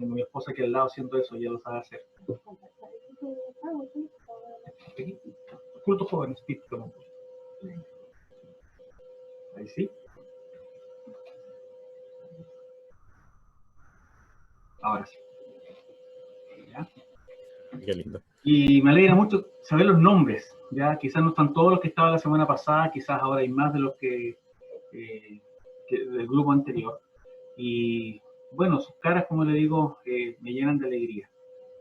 tengo a mi esposa aquí al lado haciendo eso, ya lo sabe hacer. Culto jóvenes, típico. Ahí sí. Ahora sí. ¿Ya? Qué lindo. Y me alegra mucho saber los nombres. Ya quizás no están todos los que estaban la semana pasada, quizás ahora hay más de los que del grupo anterior. Y bueno, sus caras, como le digo, me llenan de alegría.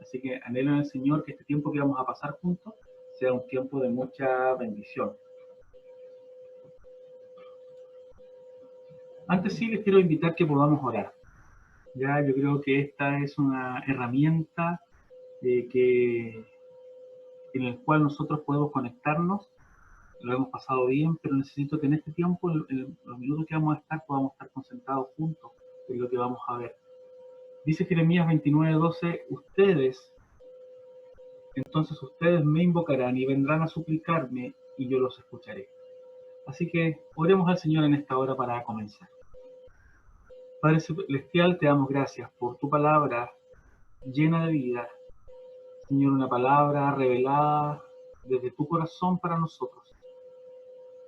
Así que anhelo en el Señor que este tiempo que vamos a pasar juntos sea un tiempo de mucha bendición. Antes sí les quiero invitar que podamos orar. Ya yo creo que esta es una herramienta en el cual nosotros podemos conectarnos. Lo hemos pasado bien, pero necesito que en este tiempo, en los minutos que vamos a estar, podamos estar concentrados juntos en lo que vamos a ver. Dice Jeremías 29:12, entonces ustedes me invocarán y vendrán a suplicarme y yo los escucharé. Así que oremos al Señor en esta hora para comenzar. Padre Celestial, te damos gracias por tu palabra llena de vida. Señor, una palabra revelada desde tu corazón para nosotros.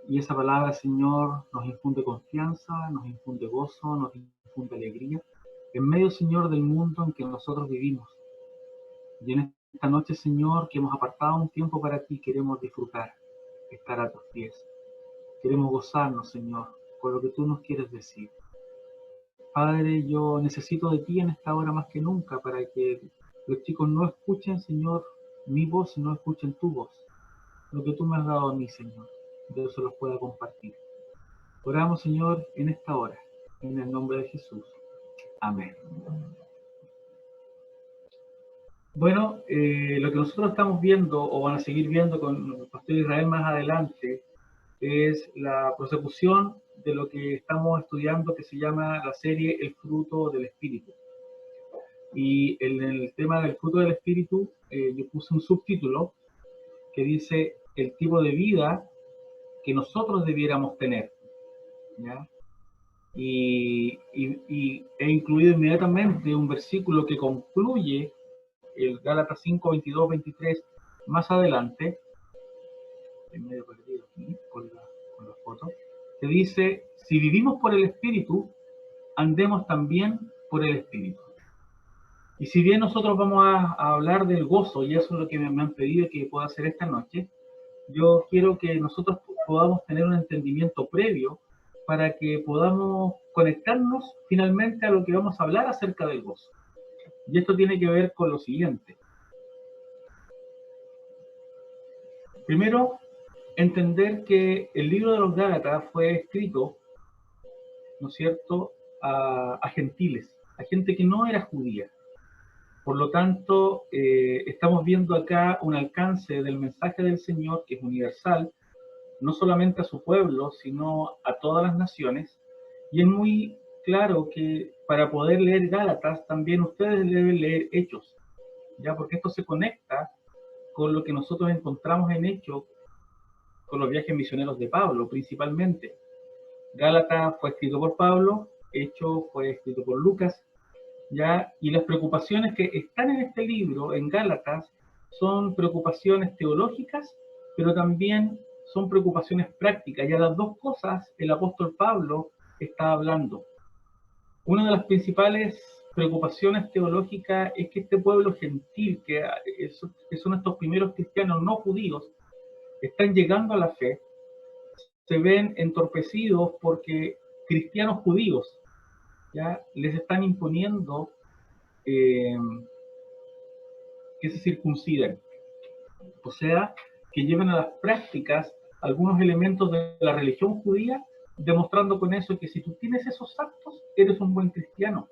Y esa palabra, Señor, nos infunde confianza, nos infunde gozo, nos infunde alegría, en medio, Señor, del mundo en que nosotros vivimos. Y en esta noche, Señor, que hemos apartado un tiempo para ti, queremos disfrutar, estar a tus pies. Queremos gozarnos, Señor, con lo que tú nos quieres decir. Padre, yo necesito de ti en esta hora más que nunca para que los chicos no escuchen, Señor, mi voz, no escuchen tu voz. Lo que tú me has dado a mí, Señor, yo se los pueda compartir. Oramos, Señor, en esta hora, en el nombre de Jesús. Amén. Bueno, lo que nosotros estamos viendo, o van a seguir viendo con el pastor Israel más adelante, es la prosecución de lo que estamos estudiando, que se llama la serie El fruto del Espíritu. Y en el tema del fruto del Espíritu, yo puse un subtítulo que dice el tipo de vida que nosotros debiéramos tener, ¿ya? Y he incluido inmediatamente un versículo que concluye el Gálatas 5, 22, 23, más adelante, en medio perdido aquí, con la foto, que dice, si vivimos por el Espíritu, andemos también por el Espíritu. Y si bien nosotros vamos a hablar del gozo, y eso es lo que me han pedido que pueda hacer esta noche, yo quiero que nosotros podamos tener un entendimiento previo para que podamos conectarnos finalmente a lo que vamos a hablar acerca del gozo. Y esto tiene que ver con lo siguiente. Primero, entender que el libro de los Gálatas fue escrito, ¿no es cierto?, a gentiles, a gente que no era judía. Por lo tanto, estamos viendo acá un alcance del mensaje del Señor que es universal, no solamente a su pueblo, sino a todas las naciones. Y es muy claro que para poder leer Gálatas, también ustedes deben leer Hechos, ¿ya? Porque esto se conecta con lo que nosotros encontramos en Hechos, con los viajes misioneros de Pablo, principalmente. Gálatas fue escrito por Pablo, Hechos fue escrito por Lucas, ¿ya? Y las preocupaciones que están en este libro, en Gálatas, son preocupaciones teológicas, pero también son preocupaciones prácticas. Y a las dos cosas el apóstol Pablo está hablando. Una de las principales preocupaciones teológicas es que este pueblo gentil, que son estos primeros cristianos no judíos, están llegando a la fe, se ven entorpecidos porque cristianos judíos ya les están imponiendo que se circunciden, o sea, que lleven a las prácticas algunos elementos de la religión judía, demostrando con eso que si tú tienes esos actos, eres un buen cristiano.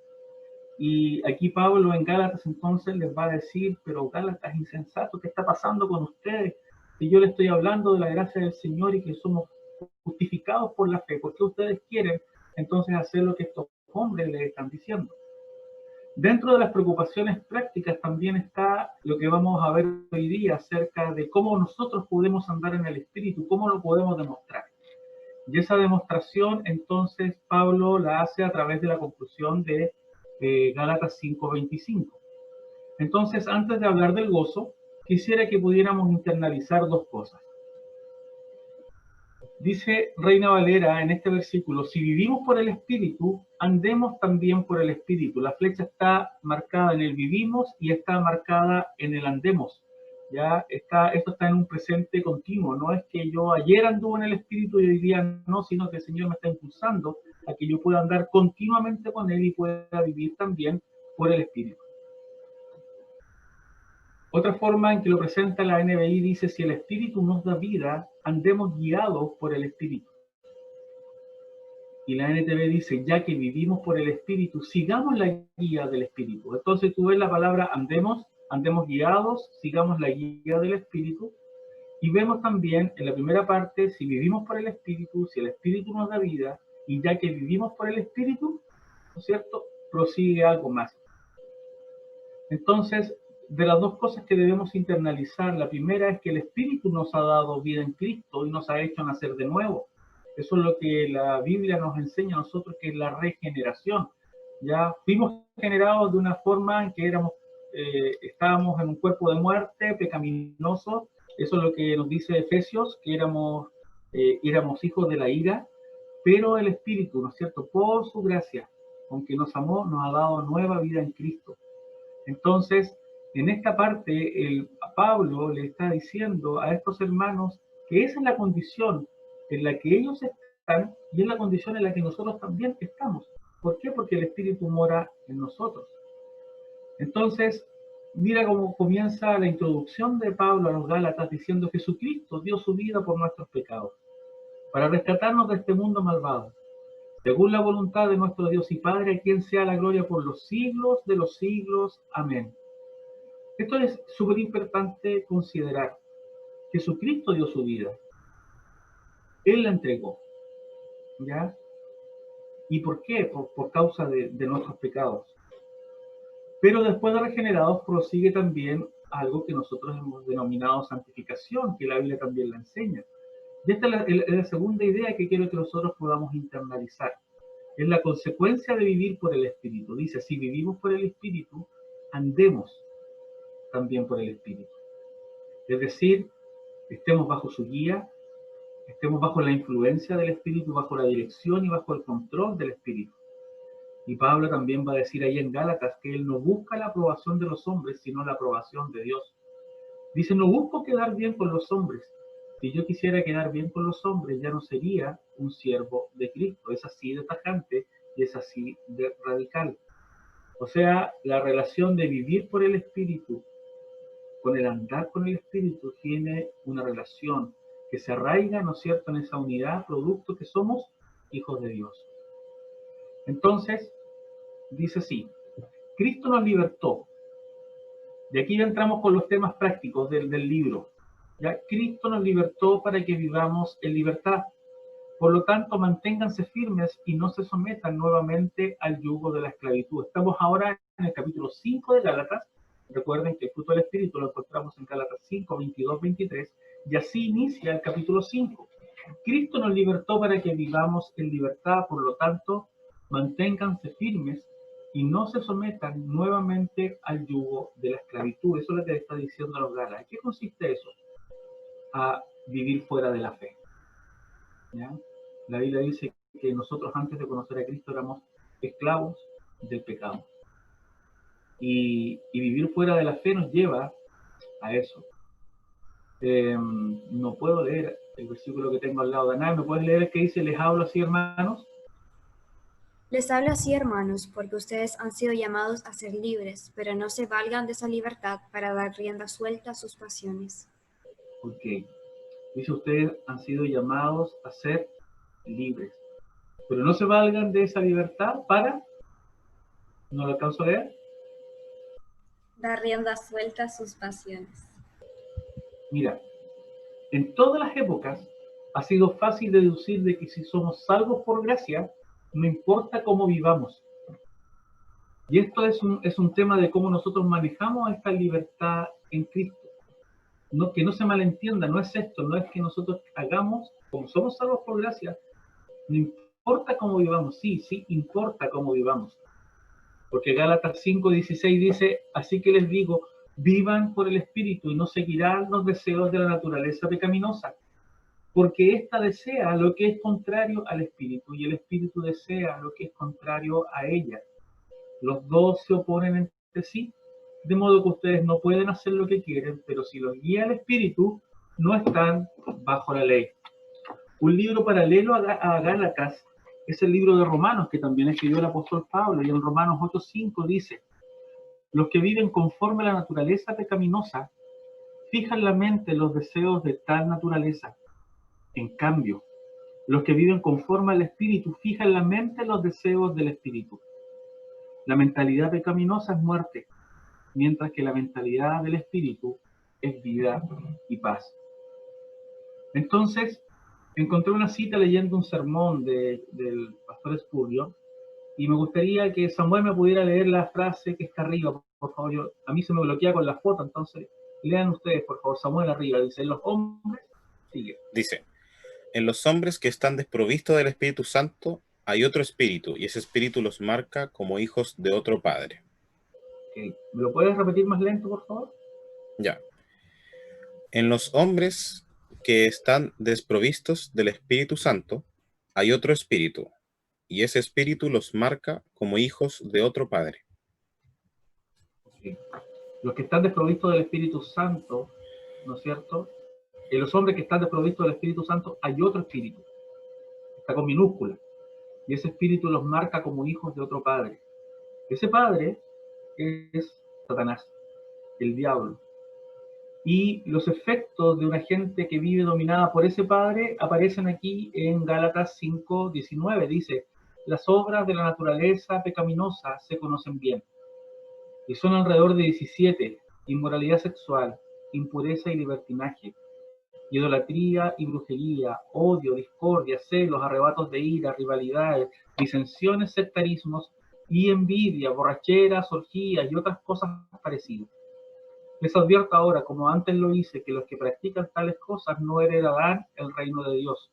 Y aquí Pablo en Gálatas entonces les va a decir, pero Gálatas, insensato, ¿qué está pasando con ustedes? Si yo les estoy hablando de la gracia del Señor y que somos justificados por la fe, ¿por qué ustedes quieren entonces hacer lo que estos hombres les están diciendo? Dentro de las preocupaciones prácticas también está lo que vamos a ver hoy día acerca de cómo nosotros podemos andar en el Espíritu, cómo lo podemos demostrar. Y esa demostración entonces Pablo la hace a través de la conclusión de Gálatas 5:25. Entonces, antes de hablar del gozo, quisiera que pudiéramos internalizar dos cosas. Dice Reina Valera en este versículo: si vivimos por el Espíritu, andemos también por el Espíritu. La flecha está marcada en el vivimos y está marcada en el andemos. Ya está, esto está en un presente continuo. No es que yo ayer anduve en el Espíritu y hoy día no, sino que el Señor me está impulsando a que yo pueda andar continuamente con Él y pueda vivir también por el Espíritu. Otra forma en que lo presenta la NBI dice: si el Espíritu nos da vida, andemos guiados por el Espíritu. Y la NTV dice: ya que vivimos por el Espíritu, sigamos la guía del Espíritu. Entonces tú ves la palabra andemos, andemos guiados, sigamos la guía del Espíritu. Y vemos también en la primera parte: si vivimos por el Espíritu, si el Espíritu nos da vida, y ya que vivimos por el Espíritu, ¿no es cierto?, prosigue algo más. Entonces, de las dos cosas que debemos internalizar, la primera es que el Espíritu nos ha dado vida en Cristo y nos ha hecho nacer de nuevo. Eso es lo que la Biblia nos enseña a nosotros, que es la regeneración. Ya fuimos generados de una forma en que estábamos en un cuerpo de muerte, pecaminoso. Eso es lo que nos dice Efesios, que éramos hijos de la ira, pero el Espíritu, ¿no es cierto?, por su gracia, aunque nos amó, nos ha dado nueva vida en Cristo. Entonces, en esta parte, Pablo le está diciendo a estos hermanos que esa es la condición en la que ellos están y es la condición en la que nosotros también estamos. ¿Por qué? Porque el Espíritu mora en nosotros. Entonces, mira cómo comienza la introducción de Pablo a los Gálatas diciendo: Jesucristo dio su vida por nuestros pecados, para rescatarnos de este mundo malvado, según la voluntad de nuestro Dios y Padre, a quien sea la gloria por los siglos de los siglos. Amén. Esto es súper importante considerar. Jesucristo dio su vida. Él la entregó. ¿Ya? ¿Y por qué? Por causa de nuestros pecados. Pero después de regenerados prosigue también algo que nosotros hemos denominado santificación, que la Biblia también la enseña. Y esta es la segunda idea que quiero que nosotros podamos internalizar. Es la consecuencia de vivir por el Espíritu. Dice: si vivimos por el Espíritu, andemos también por el Espíritu. Es decir, estemos bajo su guía, estemos bajo la influencia del Espíritu, bajo la dirección y bajo el control del Espíritu. Y Pablo también va a decir ahí en Gálatas que él no busca la aprobación de los hombres, sino la aprobación de Dios. Dice: no busco quedar bien con los hombres. Si yo quisiera quedar bien con los hombres, ya no sería un siervo de Cristo. Es así de tajante y es así de radical. O sea, la relación de vivir por el Espíritu con el andar con el Espíritu tiene una relación que se arraiga, ¿no es cierto?, en esa unidad, producto que somos hijos de Dios. Entonces, dice así: Cristo nos libertó. Y aquí ya entramos con los temas prácticos del libro. Ya Cristo nos libertó para que vivamos en libertad. Por lo tanto, manténganse firmes y no se sometan nuevamente al yugo de la esclavitud. Estamos ahora en el capítulo 5 de Gálatas. Recuerden que el fruto del Espíritu lo encontramos en Gálatas 5, 22, 23. Y así inicia el capítulo 5. Cristo nos libertó para que vivamos en libertad. Por lo tanto, manténganse firmes y no se sometan nuevamente al yugo de la esclavitud. Eso es lo que está diciendo a los Gálatas. ¿En qué consiste eso? A vivir fuera de la fe. ¿Ya? La Biblia dice que nosotros, antes de conocer a Cristo, éramos esclavos del pecado. Y vivir fuera de la fe nos lleva a eso. No puedo leer el versículo que tengo al lado de Ana. ¿Me puedes leer el que dice: les hablo así, hermanos? Les hablo así, hermanos, porque ustedes han sido llamados a ser libres, pero no se valgan de esa libertad para dar rienda suelta a sus pasiones. Ok. Dice: ustedes han sido llamados a ser libres, pero no se valgan de esa libertad para... ¿No lo alcanzo a leer? Dar rienda suelta a sus pasiones. Mira, en todas las épocas ha sido fácil deducir de que si somos salvos por gracia, no importa cómo vivamos. Y esto es un tema de cómo nosotros manejamos esta libertad en Cristo. No, que no se malentienda, no es esto, no es que nosotros hagamos, como somos salvos por gracia, no importa cómo vivamos. Sí, sí importa cómo vivamos. Porque Gálatas 5:16 dice, así que les digo, vivan por el Espíritu y no seguirán los deseos de la naturaleza pecaminosa, porque ésta desea lo que es contrario al Espíritu y el Espíritu desea lo que es contrario a ella. Los dos se oponen entre sí, de modo que ustedes no pueden hacer lo que quieren, pero si los guía el Espíritu, no están bajo la ley. Un libro paralelo a Gálatas es el libro de Romanos, que también escribió el apóstol Pablo, y en Romanos 8:5 dice, los que viven conforme a la naturaleza pecaminosa, fijan la mente en los deseos de tal naturaleza. En cambio, los que viven conforme al Espíritu, fijan la mente en los deseos del Espíritu. La mentalidad pecaminosa es muerte, mientras que la mentalidad del Espíritu es vida y paz. Entonces, encontré una cita leyendo un sermón del pastor Spurgeon, y me gustaría que Samuel me pudiera leer la frase que está arriba, por favor. A mí se me bloquea con la foto, entonces lean ustedes, por favor. Samuel arriba, dice, los hombres, sigue. Dice, en los hombres que están desprovistos del Espíritu Santo hay otro espíritu, y ese espíritu los marca como hijos de otro padre. Okay. ¿Me lo puedes repetir más lento, por favor? Ya. En los hombres que están desprovistos del Espíritu Santo hay otro espíritu, y ese espíritu los marca como hijos de otro padre. Okay. Los que están desprovistos del Espíritu Santo, ¿no es cierto? En los hombres que están desprovistos del Espíritu Santo hay otro espíritu, está con minúscula, y ese espíritu los marca como hijos de otro padre. Ese padre es Satanás, el diablo. Y los efectos de una gente que vive dominada por ese padre aparecen aquí en Gálatas 5:19. Dice, las obras de la naturaleza pecaminosa se conocen bien, y son alrededor de 17, inmoralidad sexual, impureza y libertinaje, idolatría y brujería, odio, discordia, celos, arrebatos de ira, rivalidades, disensiones, sectarismos y envidia, borracheras, orgías y otras cosas parecidas. Les advierto ahora, como antes lo hice, que los que practican tales cosas no heredarán el reino de Dios.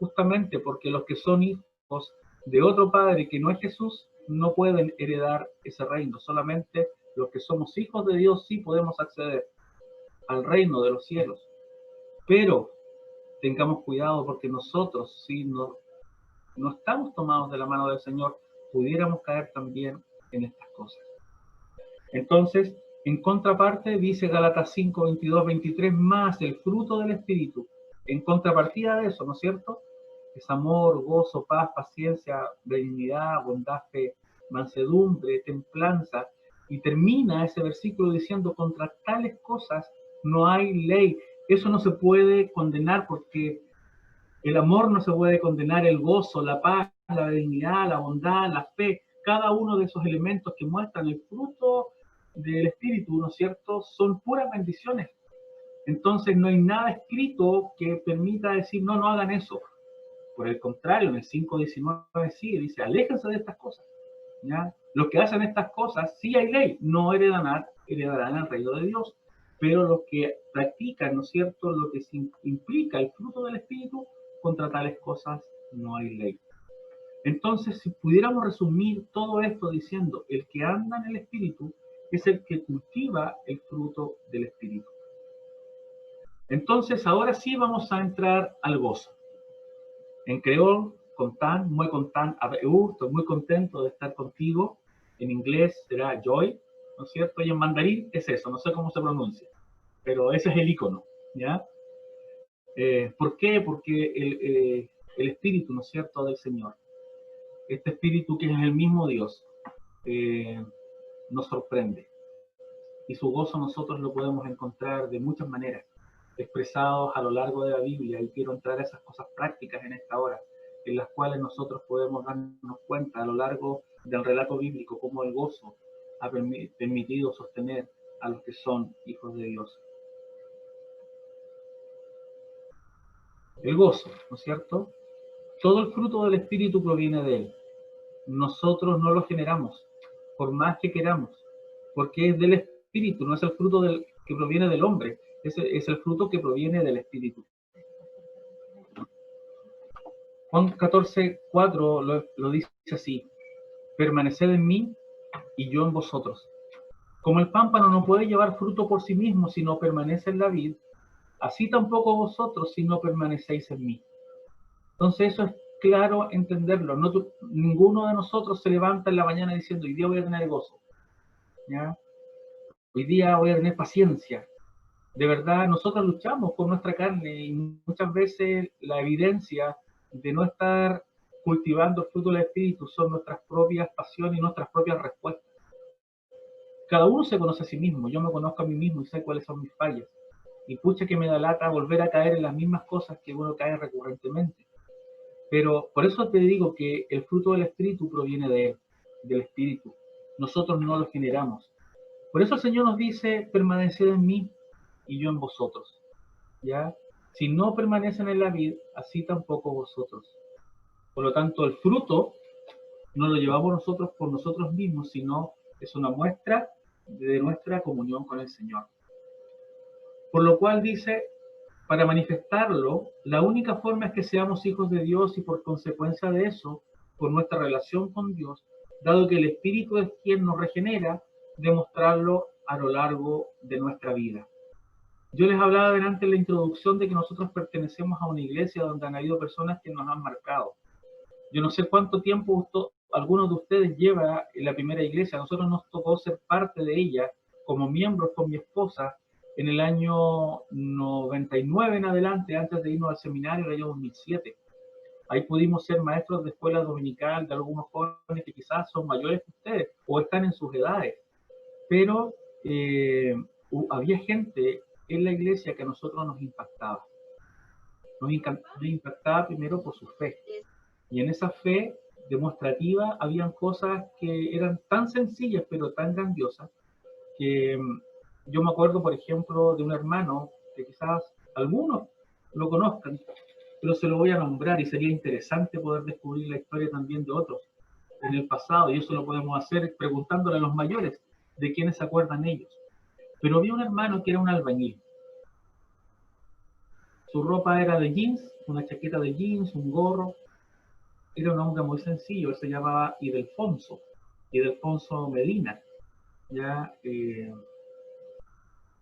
Justamente porque los que son hijos de otro padre que no es Jesús, no pueden heredar ese reino. Solamente los que somos hijos de Dios sí podemos acceder al reino de los cielos. Pero tengamos cuidado porque nosotros, si no estamos tomados de la mano del Señor, pudiéramos caer también en estas cosas. Entonces, en contraparte, dice Gálatas 5:22-23, más el fruto del Espíritu. En contrapartida de eso, ¿no es cierto? Es amor, gozo, paz, paciencia, benignidad, bondad, fe, mansedumbre, templanza. Y termina ese versículo diciendo, contra tales cosas no hay ley. Eso no se puede condenar porque el amor no se puede condenar, el gozo, la paz, la benignidad, la bondad, la fe. Cada uno de esos elementos que muestran el fruto del Espíritu, ¿no es cierto?, son puras bendiciones. Entonces no hay nada escrito que permita decir, no, no hagan eso. Por el contrario, en el 5:19 sí, dice, aléjense de estas cosas. ¿Ya? Los que hacen estas cosas, sí hay ley, no heredarán el reino de Dios. Pero los que practican, ¿no es cierto?, lo que implica el fruto del Espíritu, contra tales cosas no hay ley. Entonces, si pudiéramos resumir todo esto diciendo, el que anda en el Espíritu es el que cultiva el fruto del Espíritu. Entonces, ahora sí vamos a entrar al gozo. En creol, content, muy content, estoy muy contento de estar contigo. En inglés será joy, ¿no es cierto? Y en mandarín es eso, no sé cómo se pronuncia, pero ese es el icono, ¿ya? ¿Por qué? Porque el Espíritu, ¿no es cierto?, del Señor, este Espíritu que es el mismo Dios, nos sorprende. Y su gozo nosotros lo podemos encontrar de muchas maneras, expresados a lo largo de la Biblia, y quiero entrar a esas cosas prácticas en esta hora, en las cuales nosotros podemos darnos cuenta a lo largo del relato bíblico cómo el gozo ha permitido sostener a los que son hijos de Dios. El gozo, ¿no es cierto? Todo el fruto del Espíritu proviene de Él. Nosotros no lo generamos, por más que queramos, porque es del Espíritu, no es el fruto que proviene del hombre, es el fruto que proviene del Espíritu. Juan 14:4 lo dice así, permaneced en mí y yo en vosotros. Como el pámpano no puede llevar fruto por sí mismo si no permanece en la vid, así tampoco vosotros si no permanecéis en mí. Entonces eso es claro entenderlo. No, ninguno de nosotros se levanta en la mañana diciendo, hoy día voy a tener gozo, ¿ya? Hoy día voy a tener paciencia. De verdad, nosotros luchamos con nuestra carne y muchas veces la evidencia de no estar cultivando el fruto del Espíritu son nuestras propias pasiones y nuestras propias respuestas. Cada uno se conoce a sí mismo, yo me conozco a mí mismo y sé cuáles son mis fallas. Y pucha que me da lata volver a caer en las mismas cosas que uno cae recurrentemente. Pero por eso te digo que el fruto del Espíritu proviene de él, del Espíritu. Nosotros no lo generamos. Por eso el Señor nos dice, permaneced en mí y yo en vosotros. ¿Ya? Si no permanecen en la vid, así tampoco vosotros. Por lo tanto, el fruto no lo llevamos nosotros por nosotros mismos, sino es una muestra de nuestra comunión con el Señor. Por lo cual dice, para manifestarlo, la única forma es que seamos hijos de Dios y por consecuencia de eso, por nuestra relación con Dios, dado que el Espíritu es quien nos regenera, demostrarlo a lo largo de nuestra vida. Yo les hablaba delante en la introducción de que nosotros pertenecemos a una iglesia donde han habido personas que nos han marcado. Yo no sé cuánto tiempo algunos de ustedes lleva en la primera iglesia. A nosotros nos tocó ser parte de ella como miembros con mi esposa en el año 99 en adelante, antes de irnos al seminario, el año 2007. Ahí pudimos ser maestros de escuela dominical de algunos jóvenes que quizás son mayores que ustedes o están en sus edades. Pero había gente en la iglesia que a nosotros nos impactaba. Nos impactaba primero por su fe. Y en esa fe demostrativa habían cosas que eran tan sencillas pero tan grandiosas que yo me acuerdo, por ejemplo, de un hermano que quizás algunos lo conozcan, pero se lo voy a nombrar y sería interesante poder descubrir la historia también de otros en el pasado, y eso lo podemos hacer preguntándole a los mayores de quiénes se acuerdan ellos. Pero vi un hermano que era un albañil. Su ropa era de jeans, una chaqueta de jeans, un gorro. Era un hombre muy sencillo, él se llamaba Ildefonso Medina. ¿Ya?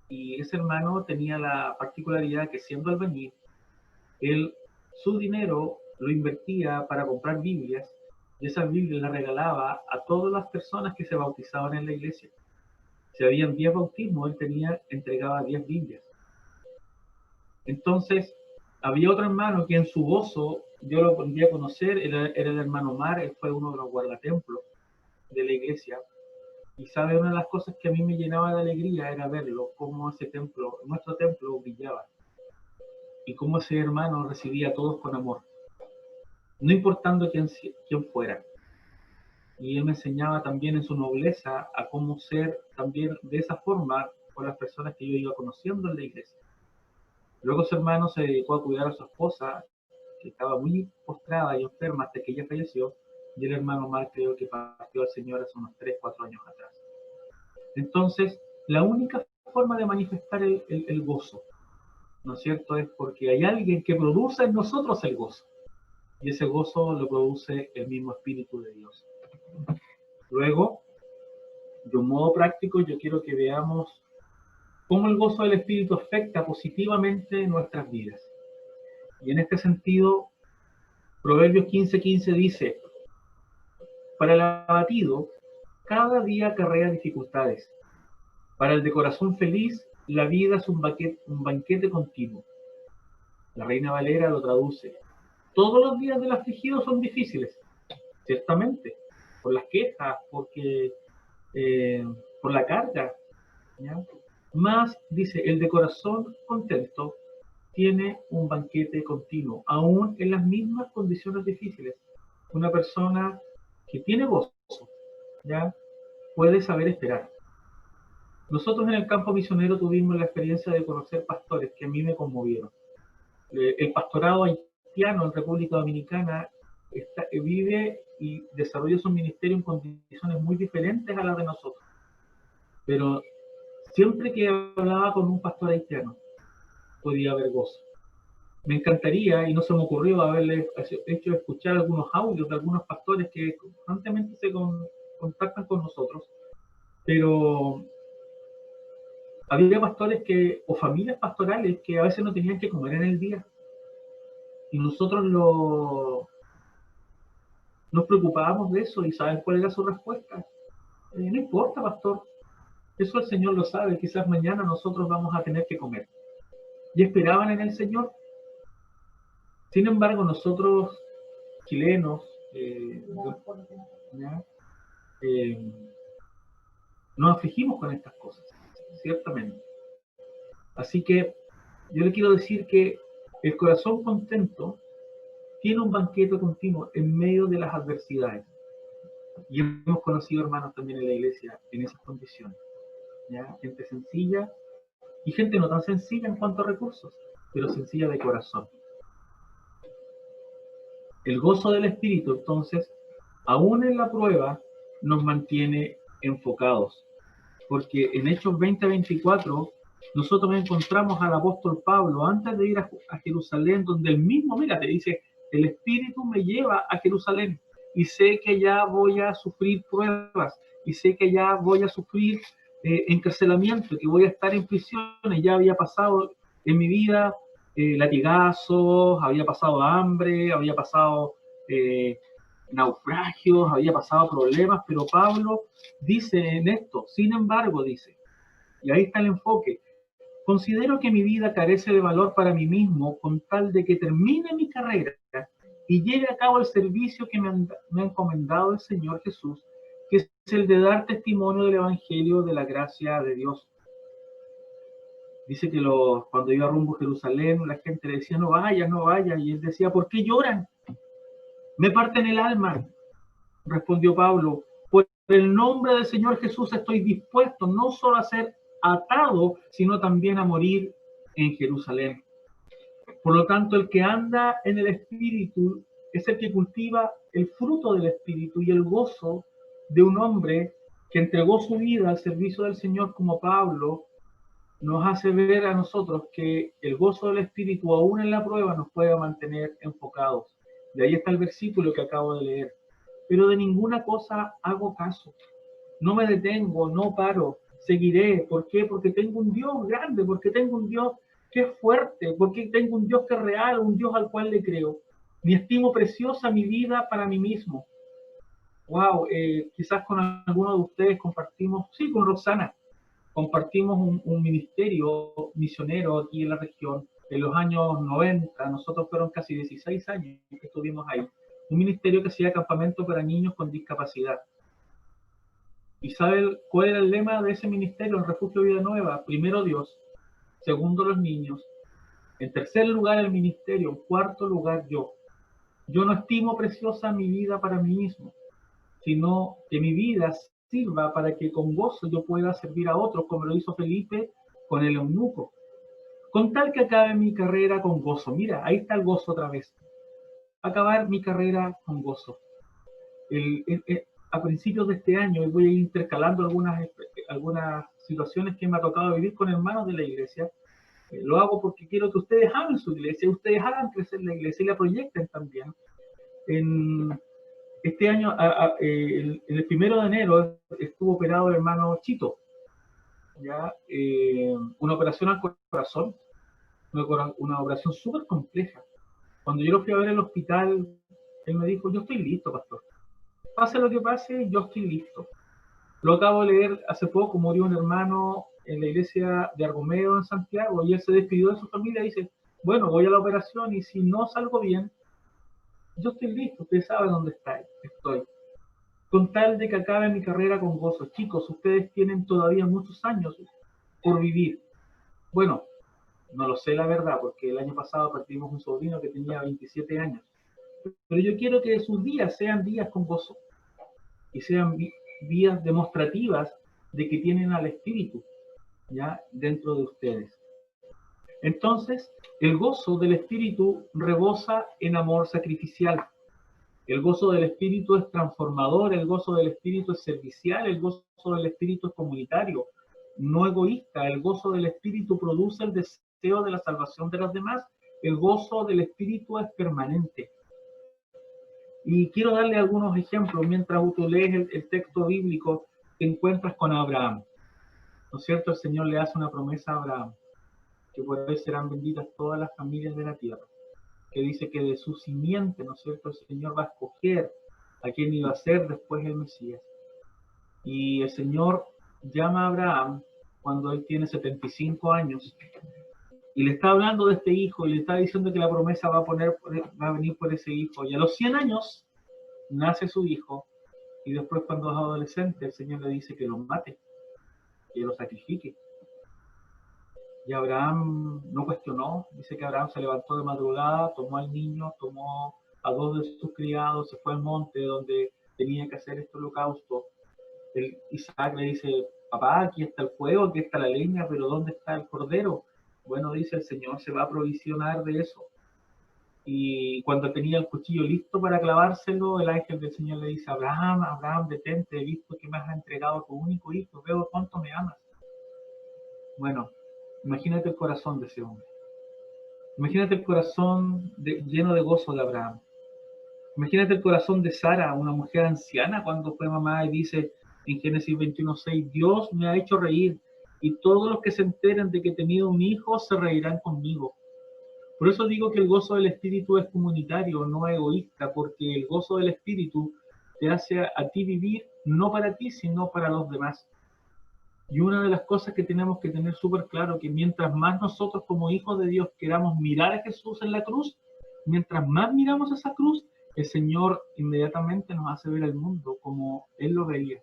Y ese hermano tenía la particularidad que siendo albañil, él su dinero lo invertía para comprar Biblias y esas Biblias las regalaba a todas las personas que se bautizaban en la iglesia. Si habían 10 bautismos, él entregaba 10 Biblias. Entonces, había otro hermano que en su gozo, yo lo volví a conocer, era el hermano Mar, él fue uno de los guardatemplos de la iglesia. Y sabe, una de las cosas que a mí me llenaba de alegría era verlo, cómo ese templo, nuestro templo, brillaba. Y cómo ese hermano recibía a todos con amor, no importando quién fuera. Y él me enseñaba también en su nobleza a cómo ser también de esa forma con las personas que yo iba conociendo en la iglesia. Luego su hermano se dedicó a cuidar a su esposa, que estaba muy postrada y enferma hasta que ella falleció, y el hermano Mar creo que partió al Señor hace unos 3, 4 años atrás. Entonces, la única forma de manifestar el gozo, ¿no es cierto?, es porque hay alguien que produce en nosotros el gozo, y ese gozo lo produce el mismo Espíritu de Dios. Luego, de un modo práctico, yo quiero que veamos cómo el gozo del Espíritu afecta positivamente nuestras vidas. Y en este sentido, Proverbios 15:15 dice, para el abatido, cada día acarrea dificultades. Para el de corazón feliz, la vida es un banquete continuo. La Reina Valera lo traduce. Todos los días del afligido son difíciles, ciertamente, por las quejas, por la carga, ¿ya? Más, dice, el de corazón contento tiene un banquete continuo, aún en las mismas condiciones difíciles. Una persona que tiene gozo, ¿ya?, puede saber esperar. Nosotros en el campo misionero tuvimos la experiencia de conocer pastores que a mí me conmovieron. El pastorado haitiano en República Dominicana vive y desarrolla su ministerio en condiciones muy diferentes a las de nosotros. Pero siempre que hablaba con un pastor haitiano, podía haber gozo. Me encantaría, y no se me ocurrió haberle hecho escuchar algunos audios de algunos pastores que constantemente se contactan con nosotros, pero había pastores o familias pastorales que a veces no tenían que comer en el día. Y nosotros nos preocupábamos de eso. ¿Y saben cuál era su respuesta? No importa, pastor, eso el Señor lo sabe, quizás mañana nosotros vamos a tener que comer. Y esperaban en el Señor. Sin embargo, nosotros, chilenos, nos afligimos con estas cosas, ciertamente. Así que yo le quiero decir que el corazón contento tiene un banquete continuo en medio de las adversidades. Y hemos conocido hermanos también en la iglesia en esas condiciones. ¿Ya? Gente sencilla y gente no tan sencilla en cuanto a recursos, pero sencilla de corazón. El gozo del Espíritu, entonces, aún en la prueba, nos mantiene enfocados. Porque en Hechos 20:24, nosotros encontramos al apóstol Pablo antes de ir a Jerusalén, donde él mismo, mira, te dice, el Espíritu me lleva a Jerusalén y sé que ya voy a sufrir pruebas y sé que ya voy a sufrir encarcelamiento, que voy a estar en prisiones. Ya había pasado en mi vida latigazos, había pasado hambre, había pasado naufragios, había pasado problemas, pero Pablo dice en esto, sin embargo, dice, y ahí está el enfoque, considero que mi vida carece de valor para mí mismo con tal de que termine mi carrera y lleve a cabo el servicio que me ha encomendado el Señor Jesús, que es el de dar testimonio del Evangelio de la gracia de Dios. Dice que cuando iba rumbo a Jerusalén, la gente le decía, no vayas, no vayas, y él decía, ¿por qué lloran? Me parten el alma, respondió Pablo, por el nombre del Señor Jesús estoy dispuesto no solo a ser atado, sino también a morir en Jerusalén. Por lo tanto, el que anda en el Espíritu es el que cultiva el fruto del Espíritu y el gozo de un hombre que entregó su vida al servicio del Señor, como Pablo, nos hace ver a nosotros que el gozo del Espíritu, aún en la prueba, nos puede mantener enfocados. De ahí está el versículo que acabo de leer. Pero de ninguna cosa hago caso. No me detengo, no paro, seguiré. ¿Por qué? Porque tengo un Dios grande, porque tengo un Dios que es fuerte, porque tengo un Dios que es real, un Dios al cual le creo. Ni estimo preciosa mi vida para mí mismo. Wow, quizás con alguno de ustedes compartimos, sí, con Roxana, compartimos un ministerio misionero aquí en la región. En los años 90, nosotros fueron casi 16 años que estuvimos ahí. Un ministerio que hacía campamento para niños con discapacidad. ¿Y sabe cuál era el lema de ese ministerio, el Refugio Vida Nueva? Primero Dios, segundo los niños, en tercer lugar el ministerio, en cuarto lugar yo. Yo no estimo preciosa mi vida para mí mismo, sino que mi vida sirva para que con gozo yo pueda servir a otros, como lo hizo Felipe con el eunuco. Con tal que acabe mi carrera con gozo. Mira, ahí está el gozo otra vez. Acabar mi carrera con gozo. A principios de este año voy a ir intercalando algunas situaciones que me ha tocado vivir con hermanos de la iglesia. Lo hago porque quiero que ustedes amen su iglesia, ustedes hagan crecer la iglesia y la proyecten también. Este año, el 1 de enero, estuvo operado el hermano Chito. ¿Ya? Una operación al corazón, una operación súper compleja. Cuando yo lo fui a ver en el hospital, él me dijo, yo estoy listo, pastor. Pase lo que pase, yo estoy listo. Lo acabo de leer hace poco, murió un hermano en la iglesia de Argomeo en Santiago, y él se despidió de su familia y dice, bueno, voy a la operación y si no salgo bien, yo estoy listo, ustedes saben dónde estoy. Con tal de que acabe mi carrera con gozo. Chicos, ustedes tienen todavía muchos años por vivir. Bueno, no lo sé la verdad, porque el año pasado perdimos un sobrino que tenía 27 años. Pero yo quiero que sus días sean días con gozo y sean días demostrativas de que tienen al Espíritu ya dentro de ustedes. Entonces, el gozo del Espíritu rebosa en amor sacrificial. El gozo del Espíritu es transformador, el gozo del Espíritu es servicial, el gozo del Espíritu es comunitario, no egoísta. El gozo del Espíritu produce el deseo de la salvación de los demás. El gozo del Espíritu es permanente. Y quiero darle algunos ejemplos mientras tú lees el texto bíblico. Te encuentras con Abraham, ¿no es cierto? El Señor le hace una promesa a Abraham, que por él serán benditas todas las familias de la tierra, que dice que de su simiente, ¿no es cierto?, el Señor va a escoger a quien iba a ser después el Mesías. Y el Señor llama a Abraham cuando él tiene 75 años y le está hablando de este hijo y le está diciendo que la promesa va a venir por ese hijo. Y a los 100 años nace su hijo, y después cuando es adolescente el Señor le dice que lo mate, que lo sacrifique. Y Abraham no cuestionó. Dice que Abraham se levantó de madrugada, tomó al niño, tomó a dos de sus criados, se fue al monte donde tenía que hacer este holocausto. Isaac le dice: papá, aquí está el fuego, aquí está la leña, pero ¿dónde está el cordero? Bueno, dice, el Señor se va a provisionar de eso. Y cuando tenía el cuchillo listo para clavárselo, el ángel del Señor le dice: Abraham, Abraham, detente, he visto que me has entregado a tu único hijo, veo cuánto me amas. Bueno, imagínate el corazón de ese hombre. Imagínate el corazón lleno de gozo de Abraham. Imagínate el corazón de Sara, una mujer anciana, cuando fue mamá y dice en Génesis 21:6, Dios me ha hecho reír, y todos los que se enteren de que he tenido un hijo se reirán conmigo. Por eso digo que el gozo del Espíritu es comunitario, no egoísta, porque el gozo del Espíritu te hace a ti vivir no para ti, sino para los demás. Y una de las cosas que tenemos que tener súper claro, que mientras más nosotros como hijos de Dios queramos mirar a Jesús en la cruz, mientras más miramos esa cruz, el Señor inmediatamente nos hace ver el mundo como Él lo veía.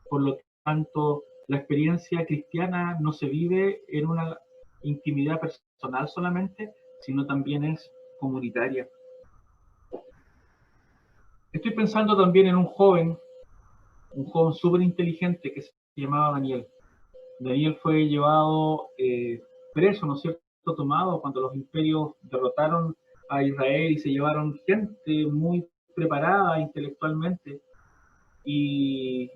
Por lo tanto, la experiencia cristiana no se vive en una intimidad personal solamente, sino también es comunitaria. Estoy pensando también en un joven súper inteligente que se llamaba Daniel. Daniel fue llevado preso, ¿no es cierto?, tomado cuando los imperios derrotaron a Israel y se llevaron gente muy preparada intelectualmente, y,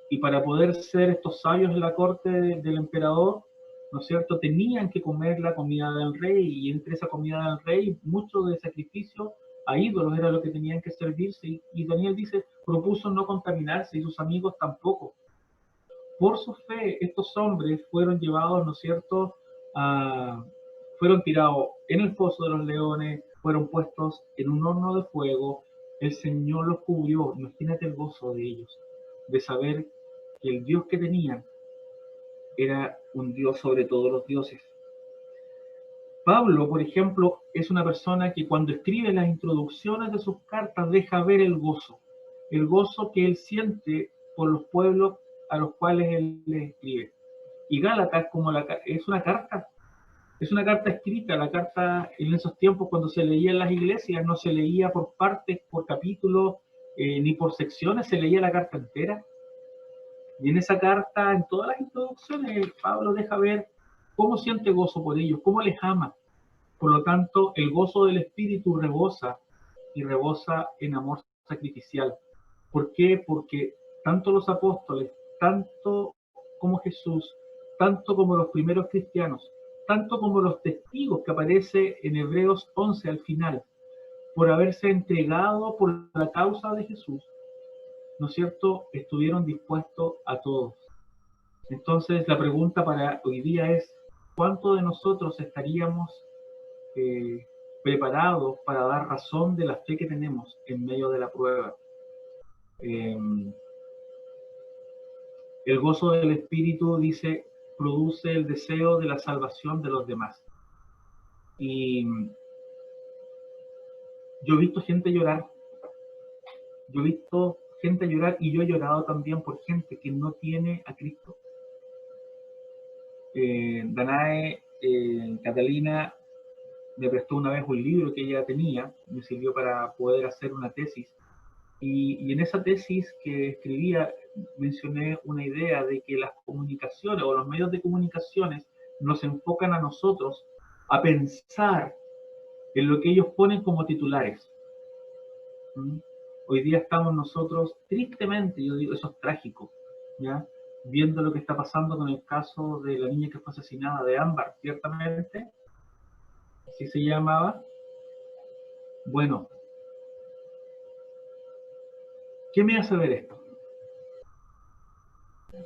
y para poder ser estos sabios en la corte del emperador, ¿no es cierto?, tenían que comer la comida del rey, y entre esa comida del rey, mucho de sacrificio a ídolos era lo que tenían que servirse, y Daniel dice, propuso no contaminarse, y sus amigos tampoco. Por su fe, estos hombres fueron llevados, ¿no es cierto?, fueron tirados en el foso de los leones, fueron puestos en un horno de fuego, el Señor los cubrió. Imagínate el gozo de ellos, de saber que el Dios que tenían era un Dios sobre todos los dioses. Pablo, por ejemplo, es una persona que cuando escribe las introducciones de sus cartas deja ver el gozo que él siente por los pueblos a los cuales él les escribe. Y Gálatas, es una carta escrita. La carta en esos tiempos, cuando se leía en las iglesias, no se leía por partes, por capítulos, ni por secciones, se leía la carta entera. Y en esa carta, en todas las introducciones, Pablo deja ver cómo siente gozo por ellos, cómo les ama. Por lo tanto, el gozo del Espíritu rebosa, y rebosa en amor sacrificial. ¿Por qué? Porque tanto los apóstoles, tanto como Jesús, tanto como los primeros cristianos, tanto como los testigos que aparece en Hebreos 11 al final, por haberse entregado por la causa de Jesús, ¿no es cierto?, estuvieron dispuestos a todos. Entonces, la pregunta para hoy día es, ¿cuánto de nosotros estaríamos preparados para dar razón de la fe que tenemos en medio de la prueba? El gozo del Espíritu, dice, produce el deseo de la salvación de los demás. Y yo he visto gente llorar. Yo he visto gente llorar, y yo he llorado también por gente que no tiene a Cristo. Danae, Catalina, me prestó una vez un libro que ella tenía, me sirvió para poder hacer una tesis. Y en esa tesis que escribía mencioné una idea de que las comunicaciones o los medios de comunicaciones nos enfocan a nosotros a pensar en lo que ellos ponen como titulares. Hoy día estamos nosotros, tristemente, yo digo, eso es trágico, ¿ya?, viendo lo que está pasando con el caso de la niña que fue asesinada, de Ámbar, ciertamente, así se llamaba. Bueno, ¿Qué me hace ver esto?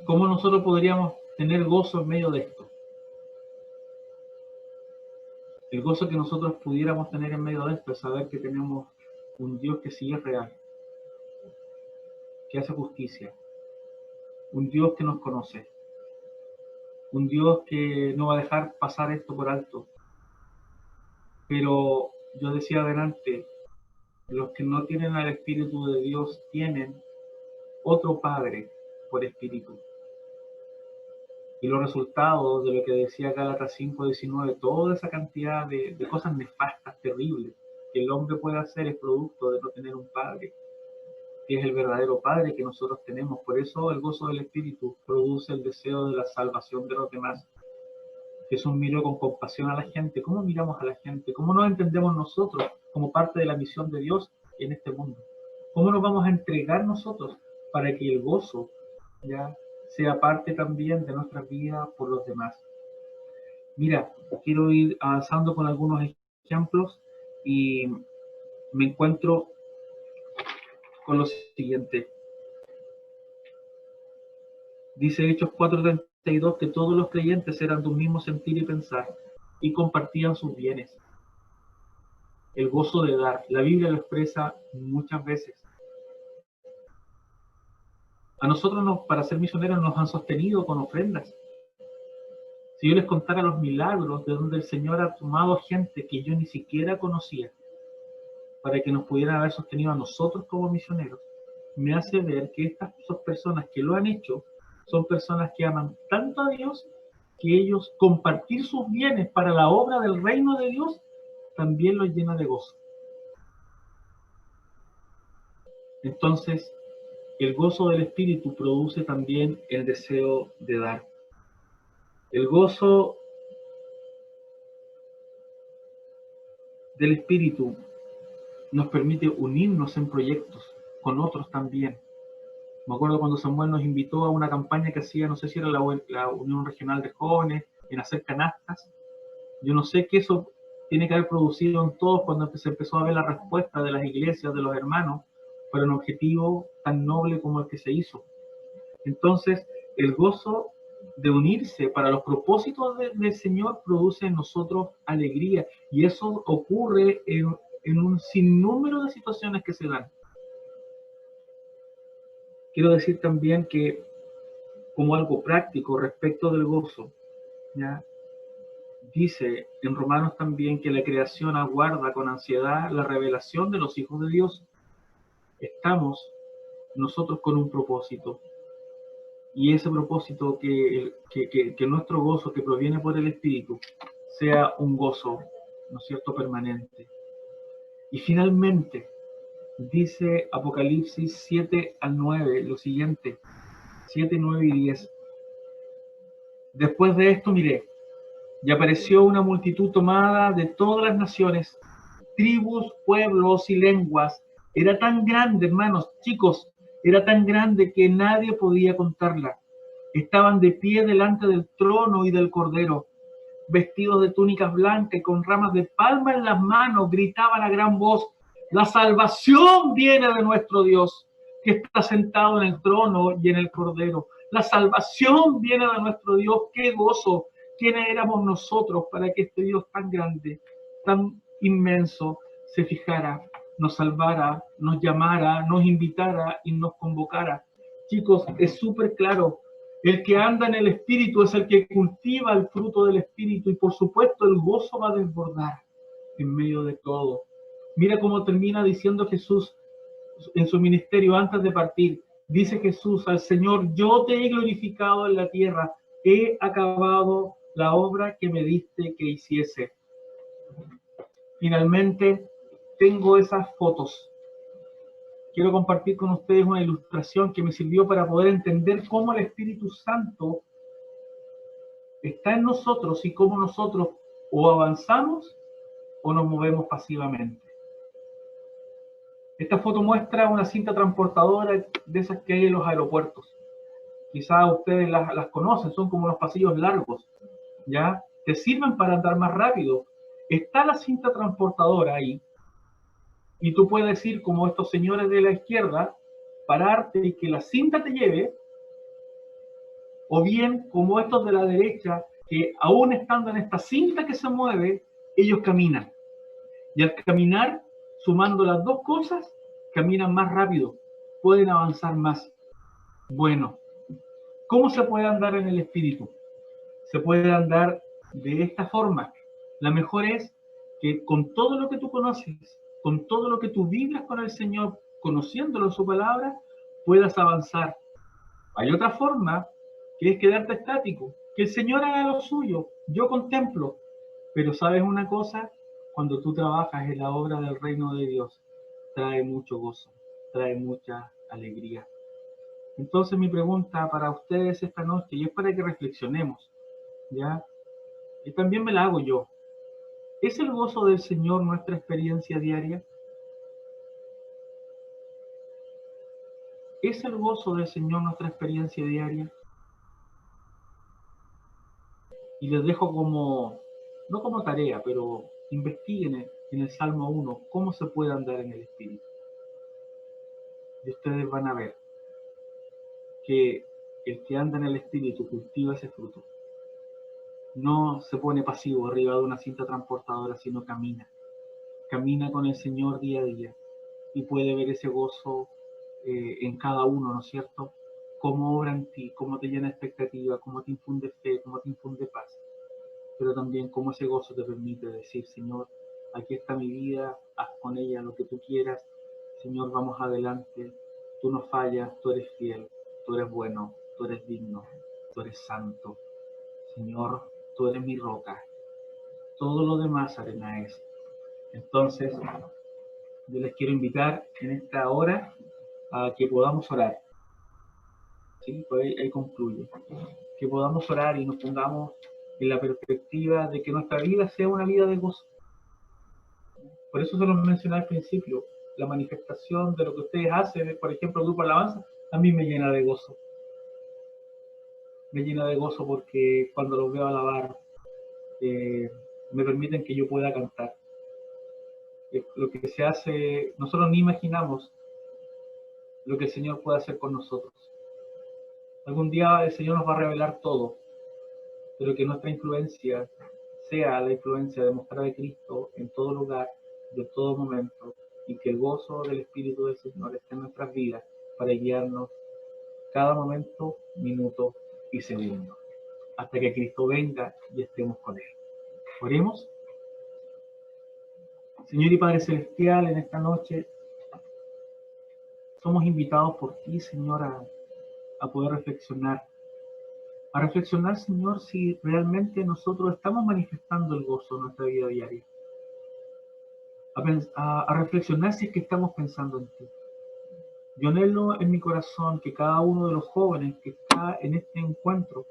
¿Cómo nosotros podríamos tener gozo en medio de esto? El gozo que nosotros pudiéramos tener en medio de esto es saber que tenemos un Dios que sí es real, que hace justicia, un Dios que nos conoce, un Dios que no va a dejar pasar esto por alto. Pero yo decía adelante, los que no tienen al Espíritu de Dios tienen otro Padre por Espíritu. Y los resultados de lo que decía Gálatas 5:19, toda esa cantidad de cosas nefastas, terribles, que el hombre puede hacer es producto de no tener un Padre, que es el verdadero Padre que nosotros tenemos. Por eso el gozo del Espíritu produce el deseo de la salvación de los demás. Jesús miró con compasión a la gente. ¿Cómo miramos a la gente? ¿Cómo nos entendemos nosotros como parte de la misión de Dios en este mundo? ¿Cómo nos vamos a entregar nosotros para que el gozo ya sea parte también de nuestra vida por los demás? Mira, quiero ir avanzando con algunos ejemplos y me encuentro con lo siguiente. Dice Hechos 4:32 que todos los creyentes eran de un mismo sentir y pensar y compartían sus bienes. El gozo de dar. La Biblia lo expresa muchas veces. A nosotros para ser misioneros nos han sostenido con ofrendas. Si yo les contara los milagros de donde el Señor ha tomado gente que yo ni siquiera conocía para que nos pudieran haber sostenido a nosotros como misioneros, me hace ver que estas son personas que lo han hecho, son personas que aman tanto a Dios que ellos compartir sus bienes para la obra del reino de Dios también los llena de gozo. Entonces, el gozo del Espíritu produce también el deseo de dar. El gozo del Espíritu nos permite unirnos en proyectos con otros también. Me acuerdo cuando Samuel nos invitó a una campaña que hacía, no sé si era la Unión Regional de Jóvenes, en hacer canastas. Yo no sé qué eso tiene que haber producido en todos cuando se empezó a ver la respuesta de las iglesias, de los hermanos, para un objetivo tan noble como el que se hizo. Entonces, el gozo de unirse para los propósitos del Señor produce en nosotros alegría, y eso ocurre en un sinnúmero de situaciones que se dan. Quiero decir también que, como algo práctico respecto del gozo, ¿ya? Dice en Romanos también que la creación aguarda con ansiedad la revelación de los hijos de Dios. Estamos nosotros con un propósito, y ese propósito que nuestro gozo que proviene por el Espíritu sea un gozo, ¿no es cierto?, permanente. Y finalmente, dice Apocalipsis 7-9 lo siguiente, 7, 9 y 10. Después de esto miré, y apareció una multitud tomada de todas las naciones, tribus, pueblos y lenguas. Era tan grande, hermanos, chicos, era tan grande que nadie podía contarla. Estaban de pie delante del trono y del Cordero, vestidos de túnicas blancas y con ramas de palma en las manos, gritaban a gran voz: la salvación viene de nuestro Dios, que está sentado en el trono y en el Cordero. La salvación viene de nuestro Dios. ¡Qué gozo! ¿Quiénes éramos nosotros para que este Dios tan grande, tan inmenso, se fijara, nos salvara, nos llamara, nos invitara y nos convocara? Chicos, es súper claro. El que anda en el Espíritu es el que cultiva el fruto del Espíritu, y por supuesto el gozo va a desbordar en medio de todo. Mira cómo termina diciendo Jesús en su ministerio antes de partir. Dice Jesús al Señor: yo te he glorificado en la tierra, he acabado la obra que me diste que hiciese. Finalmente, tengo esas fotos. Quiero compartir con ustedes una ilustración que me sirvió para poder entender cómo el Espíritu Santo está en nosotros y cómo nosotros o avanzamos o nos movemos pasivamente. Esta foto muestra una cinta transportadora de esas que hay en los aeropuertos. Quizás ustedes las conocen, son como los pasillos largos, ¿ya? Te sirven para andar más rápido. Está la cinta transportadora ahí, y tú puedes ir como estos señores de la izquierda, pararte y que la cinta te lleve, o bien como estos de la derecha, que aún estando en esta cinta que se mueve, ellos caminan. Y al caminar, sumando las dos cosas, caminan más rápido, pueden avanzar más. Bueno, ¿cómo se puede andar en el Espíritu? Se puede andar de esta forma. La mejor es que con todo lo que tú conoces, con todo lo que tú vibras con el Señor, conociéndolo en su palabra, puedas avanzar. Hay otra forma, que es quedarte estático, que el Señor haga lo suyo, yo contemplo. Pero ¿sabes una cosa? Cuando tú trabajas en la obra del reino de Dios, trae mucho gozo, trae mucha alegría. Entonces mi pregunta para ustedes esta noche, y es para que reflexionemos, ¿ya? Y también me la hago yo. ¿Es el gozo del Señor nuestra experiencia diaria? ¿Es el gozo del Señor nuestra experiencia diaria? Y les dejo como, no como tarea, pero investiguen en el Salmo 1 cómo se puede andar en el Espíritu. Y ustedes van a ver que el que anda en el Espíritu cultiva ese fruto. No se pone pasivo arriba de una cinta transportadora, sino camina. Camina con el Señor día a día y puede ver ese gozo en cada uno, ¿no es cierto? Cómo obra en ti, cómo te llena de expectativa, cómo te infunde fe, cómo te infunde paz. Pero también cómo ese gozo te permite decir, Señor, aquí está mi vida, haz con ella lo que tú quieras. Señor, vamos adelante. Tú no fallas, tú eres fiel, tú eres bueno, tú eres digno, tú eres santo. Señor, tú eres mi roca. Todo lo demás arena es. Entonces, yo les quiero invitar en esta hora a que podamos orar. ¿Sí? Pues ahí concluye. Que podamos orar y nos pongamos en la perspectiva de que nuestra vida sea una vida de gozo. Por eso se los mencioné al principio. La manifestación de lo que ustedes hacen, por ejemplo, el grupo Alabanza, a mí me llena de gozo. Me llena de gozo porque cuando los veo alabar, me permiten que yo pueda cantar. Lo que se hace, nosotros ni imaginamos lo que el Señor puede hacer con nosotros. Algún día el Señor nos va a revelar todo, pero que nuestra influencia sea la influencia de mostrar a Cristo en todo lugar, de todo momento, y que el gozo del Espíritu del Señor esté en nuestras vidas para guiarnos cada momento, minuto y segundo, hasta que Cristo venga y estemos con Él. Oremos. Señor y Padre Celestial, en esta noche somos invitados por ti, Señor, a poder reflexionar. A reflexionar, Señor, si realmente nosotros estamos manifestando el gozo en nuestra vida diaria. A reflexionar si es que estamos pensando en ti. Yo anhelo en mi corazón que cada uno de los jóvenes que está en este encuentro,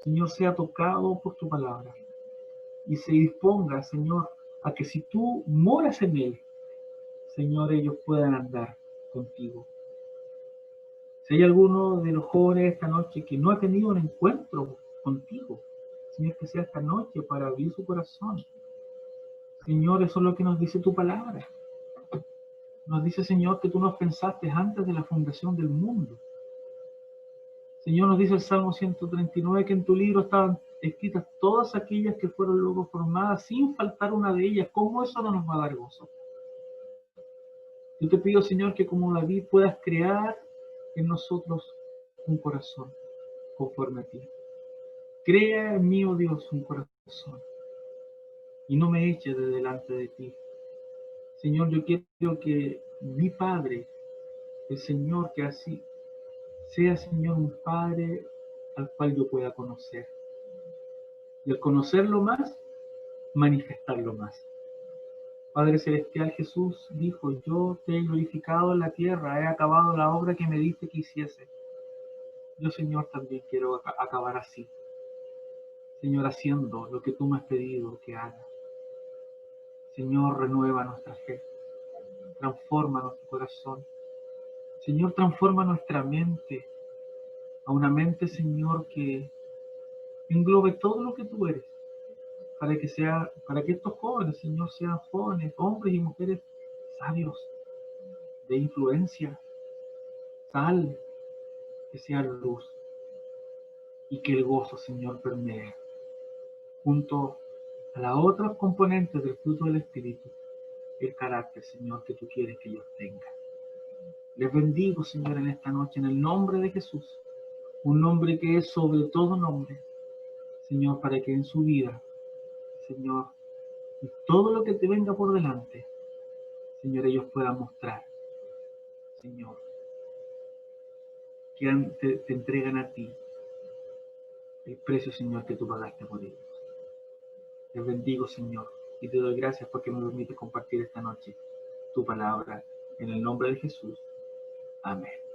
Señor, sea tocado por tu palabra y se disponga, Señor, a que si tú moras en él, Señor, ellos puedan andar contigo. Si hay alguno de los jóvenes esta noche que no ha tenido un encuentro contigo, Señor, que sea esta noche para abrir su corazón. Señor, eso es lo que nos dice tu palabra. Nos dice, Señor, que tú nos pensaste antes de la fundación del mundo. Señor, nos dice el Salmo 139 que en tu libro estaban escritas todas aquellas que fueron luego formadas sin faltar una de ellas. ¿Cómo eso no nos va a dar gozo? Yo te pido, Señor, que como David puedas crear en nosotros un corazón conforme a ti. Crea en mí, oh Dios, un corazón y no me eches de delante de ti. Señor, yo quiero que mi Padre, el Señor, que así sea, Señor, un Padre al cual yo pueda conocer. Y al conocerlo más, manifestarlo más. Padre Celestial, Jesús dijo, yo te he glorificado en la tierra, he acabado la obra que me diste que hiciese. Yo, Señor, también quiero acabar así. Señor, haciendo lo que tú me has pedido que haga. Señor, renueva nuestra fe. Transforma nuestro corazón. Señor, transforma nuestra mente a una mente, Señor, que englobe todo lo que tú eres. Para que estos jóvenes, Señor, sean jóvenes, hombres y mujeres sabios, de influencia. sal, que sea luz, y que el gozo, Señor, permee junto a las otras componentes del fruto del Espíritu, el carácter, Señor, que tú quieres que ellos tengan. Les bendigo, Señor, en esta noche, en el nombre de Jesús, un nombre que es sobre todo nombre, Señor, para que en su vida, Señor, y todo lo que te venga por delante, Señor, ellos puedan mostrar, Señor, que te entregan a ti el precio, Señor, que tú pagaste por ellos. Les bendigo, Señor, y te doy gracias porque me permites compartir esta noche tu palabra. En el nombre de Jesús. Amén.